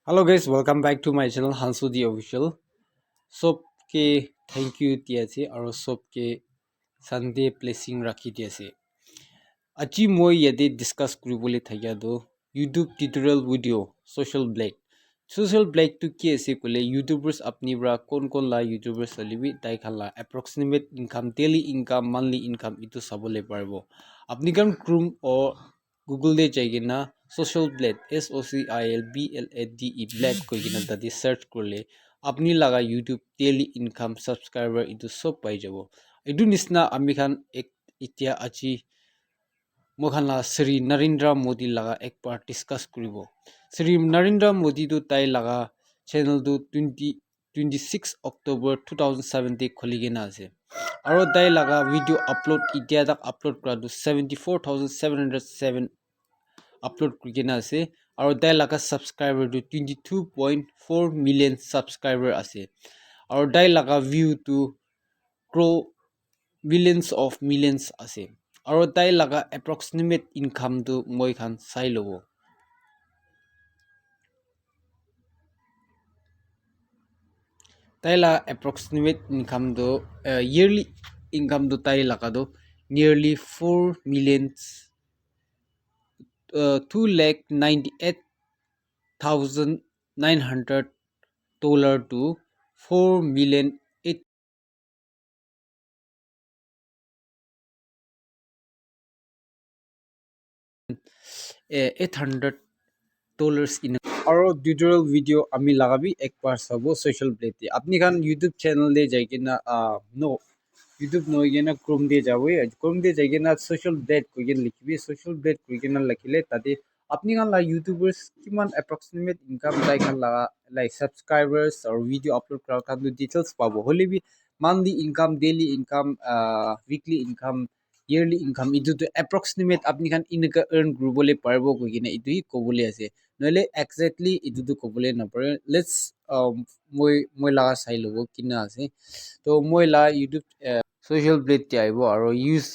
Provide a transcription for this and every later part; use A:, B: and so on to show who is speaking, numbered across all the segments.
A: Hello guys, welcome back to my channel Hanso T official. सबके thank you दिया छे और सबके Sunday blessing राखी दिया छे. আজি মই ইয়াতে ডিসকাস কৰিবলৈ থাকিয়া দো YouTube tutorial video social black. Social black to কি আছে কলে YouTubers আপনি বৰা কোন লা YouTubers চলিবি তাই খালা approximate income daily income monthly income ইটো চাবলৈ পারবো. আপনি কারণ Chrome ও Google দে যাইগিনা social blade SOCIALBLADE black কইগিনা দাদি search করলে আপনি লাগা YouTube daily income subscriber ইটো সব পাই যাব. ইটো নিসনা আমি খান এক ইতিয়া আজি মোখানলা শ্রী নরেন্দ্র মোদী লাগা একবার ডিসকাস করিব. শ্রী নরেন্দ্র মোদী তো তাই লাগা চ্যানেল তো 26 অক্টোবর 2017 খুলিগিনা আছে আর তাই লাগা ভিডিও আপলোড ইতিয়া তাক আপলোড করা 74,707 আপলোড করিগিনা আছে আর তাই লাগা সাবস্ক্রাইবার 22.4 মিলিয়ন সাবস্ক্রাইবার আছে আর তাই লাগা ভিউ তো ক্রো billions of millions আছে আৰু তাই লাগা approximate income to মই খান চাই লব. তাই লাগা approximate income to yearly income to তাই লাগা do nearly 4 millions 2,98,900 dollar to 4 million 800 dollars in আৰু tutorial video আমি লাগাবি একবার চাব social blade আপনি খান YouTube channel দে যাইকিনা no YouTube নই গিনা Chrome দে যাবই Chrome দে যাইকিনা social blade কইগিন লিখিবি social blade কইগিনা লিখিলে তাতে আপনি খান লা YouTubers কিমান approximate income তাই খান লাগা like subscribers or video upload করা খান details পাবো হলিবি monthly income daily income weekly income yearly income itu to approximate apni khan inka earn grubole parbo kogina itu hi kobole ase noile exactly itu to kobole na pare let's moi la sai lobo kina ase to moi la YouTube social blade ti aibo aro use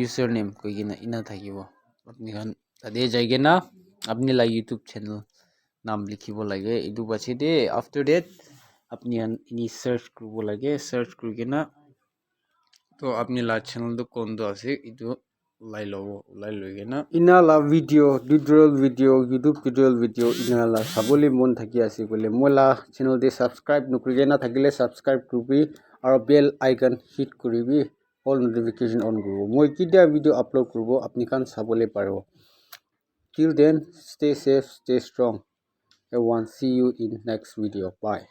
A: username kogina ina thakibo apni khan tade jaigena apni la YouTube channel নাম লিখিব লাগে ইদু পাছি দে after that আপনি ইনি search করব লাগে search করি কিনা তো আপনি লা চ্যানেল তো কোন দো আছে ইদু লাই লবো লাই লই গেনা ইনা লা video tutorial video YouTube tutorial video ইনা লা সাবলি মন থাকি আছে বলে মোলা চ্যানেল দে সাবস্ক্রাইব নকরি গেনা থাকিলে সাবস্ক্রাইব করবি আর বেল আইকন হিট করিবি অল নোটিফিকেশন অন করব মই কিটা ভিডিও আপলোড করব আপনি কান সাবলে পারো. Till then, stay safe, stay strong. Everyone, see you in next video. Bye.